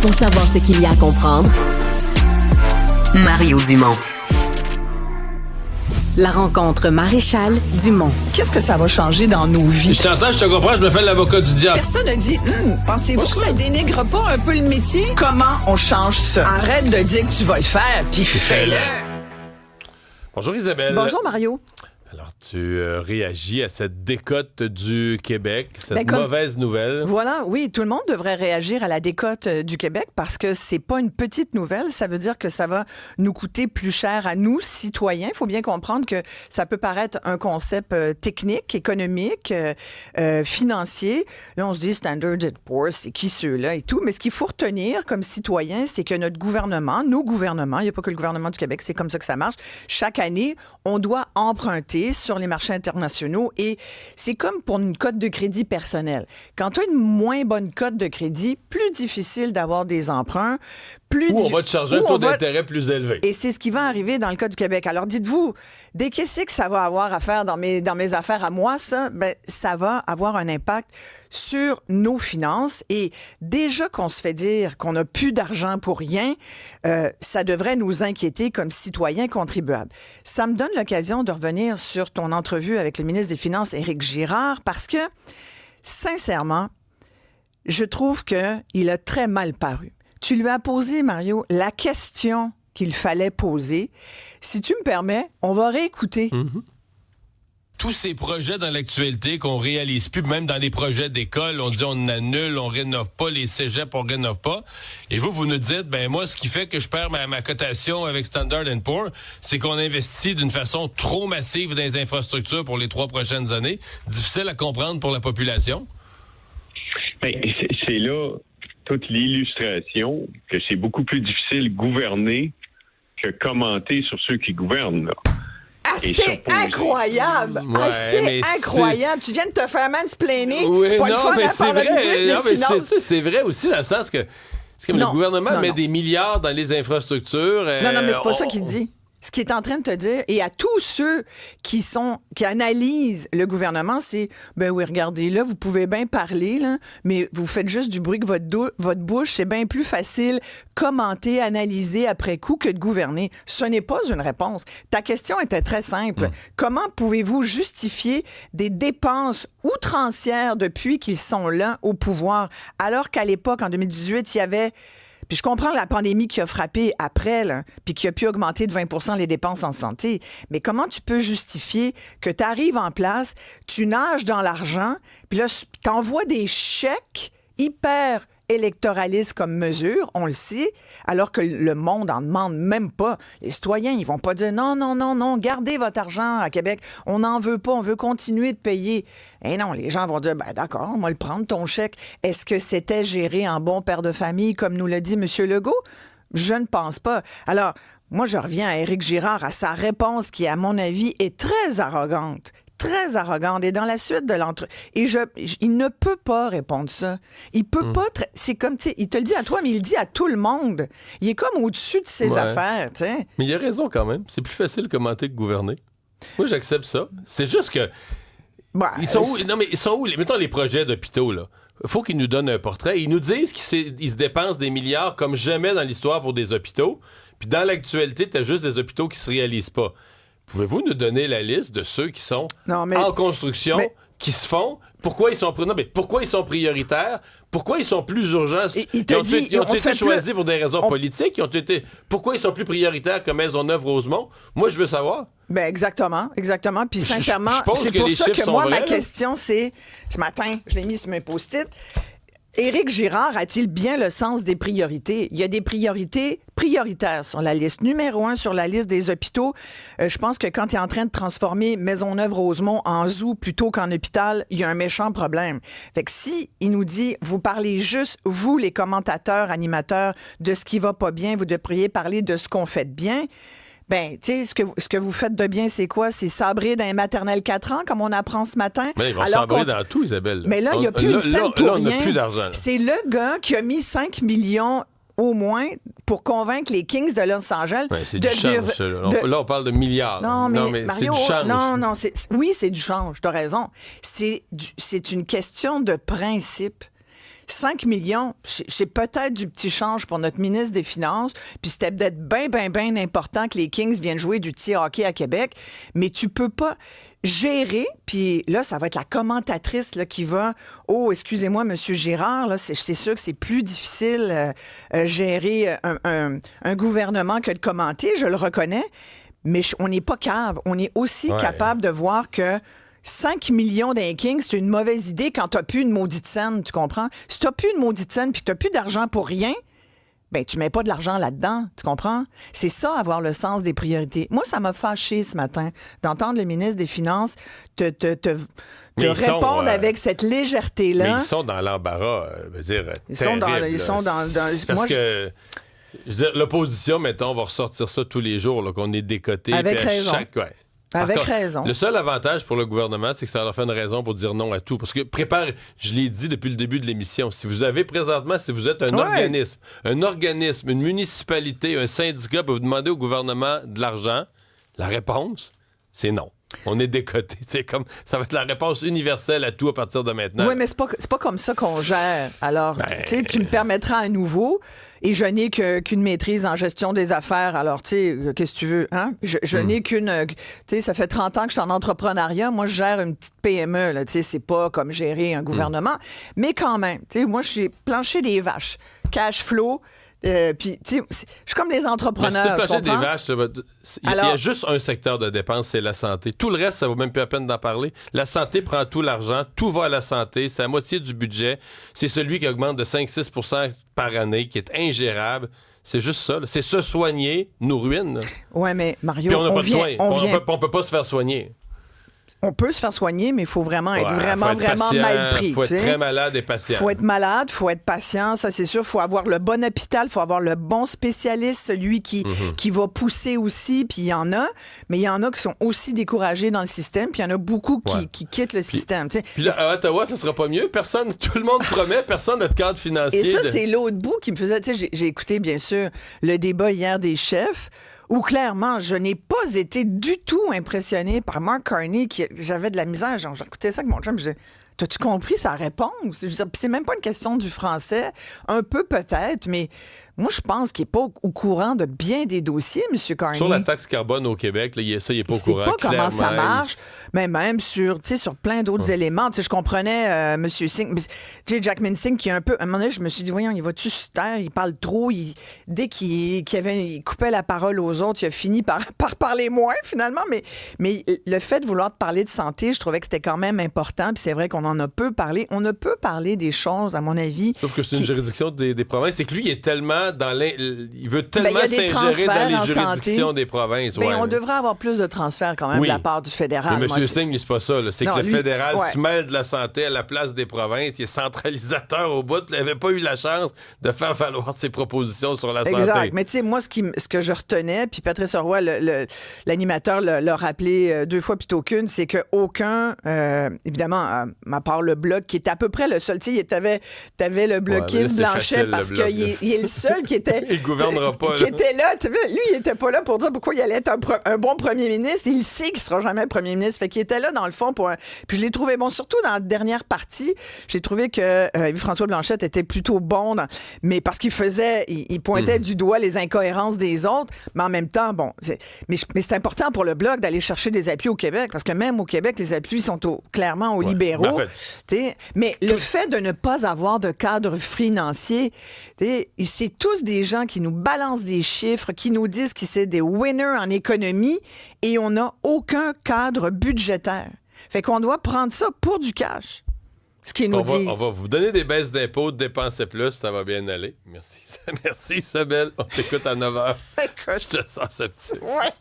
Pour savoir ce qu'il y a à comprendre, Mario Dumont. La rencontre Maréchal Dumont. Qu'est-ce que ça va changer dans nos vies? Je t'entends, je te comprends, je me fais l'avocat du diable. Personne n'a dit, pensez-vous que ça dénigre pas un peu le métier? Comment on change ça? Arrête de dire que tu vas le faire, puis fais-le. Bonjour Isabelle. Bonjour Mario. Alors, tu réagis à cette décote du Québec, cette mauvaise nouvelle. Voilà, oui, tout le monde devrait réagir à la décote du Québec parce que c'est pas une petite nouvelle. Ça veut dire que ça va nous coûter plus cher à nous, citoyens. Il faut bien comprendre que ça peut paraître un concept technique, économique, financier. Là, on se dit Standard & Poor's, c'est qui ceux-là et tout. Mais ce qu'il faut retenir comme citoyen, c'est que notre gouvernement, nos gouvernements, il n'y a pas que le gouvernement du Québec, c'est comme ça que ça marche. Chaque année, on doit emprunter sur les marchés internationaux et c'est comme pour une cote de crédit personnelle. Quand tu as une moins bonne cote de crédit, plus difficile d'avoir des emprunts, on va te charger un taux d'intérêt plus élevé. Et c'est ce qui va arriver dans le cas du Québec. Alors dites-vous, dès qu'est-ce que ça va avoir à faire dans mes affaires à moi, ça va avoir un impact sur nos finances. Et déjà qu'on se fait dire qu'on n'a plus d'argent pour rien, ça devrait nous inquiéter comme citoyens contribuables. Ça me donne l'occasion de revenir sur ton entrevue avec le ministre des Finances, Éric Girard, parce que, sincèrement, je trouve qu'il a très mal paru. Tu lui as posé, Mario, la question qu'il fallait poser. Si tu me permets, on va réécouter. Tous ces projets dans l'actualité qu'on réalise plus, même dans les projets d'école, on dit on annule, on rénove pas, les cégeps, on rénove pas. Et vous nous dites, moi, ce qui fait que je perds ma cotation avec Standard & Poor's, c'est qu'on investit d'une façon trop massive dans les infrastructures pour les 3 prochaines années. Difficile à comprendre pour la population. C'est là toute l'illustration que c'est beaucoup plus difficile de gouverner que commenter sur ceux qui gouvernent, là. C'est incroyable! C'est incroyable! Tu viens de te faire mansplainer. Oui, c'est pas le fun à part le ministre des Finances. C'est vrai aussi dans le sens que c'est comme le gouvernement met des milliards dans les infrastructures. Non, mais c'est pas ça qu'il dit. Ce qu'il est en train de te dire, et à tous ceux qui analysent le gouvernement, c'est, oui, regardez, là, vous pouvez bien parler, là, mais vous faites juste du bruit que votre bouche, c'est bien plus facile commenter, analyser après coup que de gouverner. Ce n'est pas une réponse. Ta question était très simple. Comment pouvez-vous justifier des dépenses outrancières depuis qu'ils sont là au pouvoir, alors qu'à l'époque, en 2018, il y avait... Puis je comprends la pandémie qui a frappé après, là, puis qui a pu augmenter de 20 % les dépenses en santé. Mais comment tu peux justifier que tu arrives en place, tu nages dans l'argent, puis là, tu envoies des chèques hyper électoralistes comme mesure, on le sait, alors que le monde en demande même pas. Les citoyens, ils vont pas dire non, gardez votre argent à Québec, on n'en veut pas, on veut continuer de payer. Et non, les gens vont dire, d'accord, on va le prendre, ton chèque. Est-ce que c'était géré en bon père de famille, comme nous l'a dit M. Legault? Je ne pense pas. Alors, moi, je reviens à Éric Girard, à sa réponse qui, à mon avis, est très arrogante. Très arrogante. Et dans la suite de il ne peut pas répondre ça. Il peut pas... C'est comme, tu sais, il te le dit à toi, mais il le dit à tout le monde. Il est comme au-dessus de ses affaires, tu sais. Mais il a raison quand même. C'est plus facile de commenter que gouverner. Moi, j'accepte ça. C'est juste que... ils sont où? Non, mais ils sont où? Mettons les projets d'hôpitaux, là. Il faut qu'ils nous donnent un portrait. Ils nous disent qu'ils se dépensent des milliards comme jamais dans l'histoire pour des hôpitaux. Puis dans l'actualité, t'as juste des hôpitaux qui se réalisent pas. Pouvez-vous nous donner la liste de ceux qui sont en construction, qui se font? Pourquoi ils sont prioritaires? Pourquoi ils sont plus urgents? Ils ont été choisis pour des raisons politiques? Pourquoi ils sont plus prioritaires que Maisonneuve-Rosemont? Moi, je veux savoir. Exactement. Puis sincèrement, c'est pour ça que moi, ma question, c'est... Ce matin, je l'ai mis sur mes post-it. Éric Girard a-t-il bien le sens des priorités? Il y a des priorités prioritaires sur la liste. Numéro 1 sur la liste des hôpitaux, je pense que quand il est en train de transformer Maisonneuve-Rosemont en zoo plutôt qu'en hôpital, il y a un méchant problème. Fait que si il nous dit, vous parlez juste, vous les commentateurs, animateurs, de ce qui va pas bien, vous devriez parler de ce qu'on fait de bien... tu sais, ce que vous faites de bien, c'est quoi? C'est sabrer dans les maternelles 4 ans, comme on apprend ce matin. Mais ils vont sabrer dans tout, Isabelle. Mais là, il n'y a plus une scène pour rien. On n'a plus d'argent. C'est le gars qui a mis 5 millions au moins pour convaincre les Kings de Los Angeles. C'est du change, là, on parle de milliards. Non, mais Mario, c'est du change. Non, oui, c'est du change, tu as raison. C'est une question de principe. 5 millions, c'est peut-être du petit change pour notre ministre des Finances, puis c'était peut-être bien important que les Kings viennent jouer du petit hockey à Québec, mais tu peux pas gérer, puis là, ça va être la commentatrice là, qui va « Oh, excusez-moi, Monsieur Girard, là, c'est sûr que c'est plus difficile gérer un gouvernement que de commenter, je le reconnais, mais on n'est pas cave. On est aussi capable de voir que 5 millions d'un King, c'est une mauvaise idée quand tu n'as plus une maudite scène, tu comprends? Si tu n'as plus une maudite scène puis que tu n'as plus d'argent pour rien, ben tu mets pas de l'argent là-dedans, tu comprends? C'est ça, avoir le sens des priorités. Moi, ça m'a fâché ce matin d'entendre le ministre des Finances te répondre avec cette légèreté-là. Mais ils sont dans l'embarras, Ils sont dans parce que... Je veux dire, l'opposition, mettons, on va ressortir ça tous les jours, là, qu'on est décoté. Avec raison. Avec contre, raison. Le seul avantage pour le gouvernement, c'est que ça leur fait une raison pour dire non à tout. Parce que je l'ai dit depuis le début de l'émission, si vous êtes un organisme, une municipalité, un syndicat, pour vous demander au gouvernement de l'argent, la réponse, c'est non. On est décoté. C'est comme ça va être la réponse universelle à tout à partir de maintenant. Oui, mais c'est pas comme ça qu'on gère. Alors, tu me permettras à nouveau, et je n'ai qu'une maîtrise en gestion des affaires. Alors, qu'est-ce que tu veux? Hein? Je n'ai qu'une... ça fait 30 ans que je suis en entrepreneuriat. Moi, je gère une petite PME. Là, c'est pas comme gérer un gouvernement. Mais quand même, moi, je suis plancher des vaches. Cash flow... puis, tu sais, je suis comme les entrepreneurs. Mais si tu des vaches, il y a juste un secteur de dépenses, c'est la santé. Tout le reste, ça vaut même plus la peine d'en parler. La santé prend tout l'argent, tout va à la santé, c'est la moitié du budget. C'est celui qui augmente de 5-6 % par année, qui est ingérable. C'est juste ça. Là. C'est se soigner nous ruine. Oui, mais Mario, puis on n'a pas de soins. On peut pas se faire soigner. On peut se faire soigner, mais il faut vraiment être vraiment patient, mal pris. Il faut être très malade et patient. Il faut être malade, il faut être patient, ça c'est sûr. Il faut avoir le bon hôpital, il faut avoir le bon spécialiste, celui qui va pousser aussi, puis il y en a, mais il y en a qui sont aussi découragés dans le système, puis il y en a beaucoup qui quittent le système. Puis là, à Ottawa, ça sera pas mieux. Tout le monde promet, personne n'a de cadre financier. Et ça, c'est l'autre bout qui me faisait... J'ai écouté, bien sûr, le débat hier des chefs, où clairement, je n'ai pas été du tout impressionné par Mark Carney, j'avais de la misère. J'écoutais ça avec mon chum, je disais, t'as-tu compris sa réponse? C'est même pas une question du français, un peu peut-être, mais moi, je pense qu'il n'est pas au courant de bien des dossiers, M. Carney. Sur la taxe carbone au Québec, là, il n'est pas au courant. Il ne sait pas comment ça marche, mais même sur plein d'autres éléments. Je comprenais M. Singh, Jackman Singh, qui est un peu... À un moment donné, je me suis dit, voyons, il va-tu se taire? Il parle trop. Dès qu'il coupait la parole aux autres, il a fini par parler moins, finalement. Mais le fait de vouloir te parler de santé, je trouvais que c'était quand même important. Puis c'est vrai qu'on en a peu parlé. On ne peut parler des choses, à mon avis... Sauf que c'est une juridiction des provinces. C'est que lui, il est tellement... il veut tellement s'ingérer dans les juridictions des provinces. Mais on devrait avoir plus de transferts quand même de la part du fédéral. Mais M. Singh, c'est pas ça. C'est que le fédéral se mêle de la santé à la place des provinces. Il est centralisateur au bout. Il n'avait pas eu la chance de faire valoir ses propositions sur la santé. Exact. Mais tu sais, moi, ce que je retenais, puis Patrice Roy, l'animateur, l'a rappelé 2 fois plutôt qu'une, c'est qu'aucun, évidemment, à part le Bloc, qui était à peu près le seul. Tu sais, t'avais le bloquiste Blanchet parce qu'il est le seul qui était... il gouvernera pas. Qui était là. Lui, il était pas là pour dire pourquoi il allait être un bon premier ministre. Il sait qu'il sera jamais premier ministre. Fait qu'il était là, dans le fond, Puis je l'ai trouvé bon, surtout dans la dernière partie. J'ai trouvé que François Blanchette était plutôt bon, mais parce qu'il pointait du doigt les incohérences des autres, mais en même temps, mais c'est important pour le Bloc d'aller chercher des appuis au Québec, parce que même au Québec, les appuis sont clairement aux libéraux. Mais le fait de ne pas avoir de cadre financier, c'est tous des gens qui nous balancent des chiffres, qui nous disent qu'ils sont des winners en économie et on n'a aucun cadre budgétaire. Fait qu'on doit prendre ça pour du cash. Ce qu'ils nous disent. On va vous donner des baisses d'impôts, dépenser plus, ça va bien aller. Merci. Merci Isabelle. On t'écoute à 9h. Je te sens sceptique. Ouais.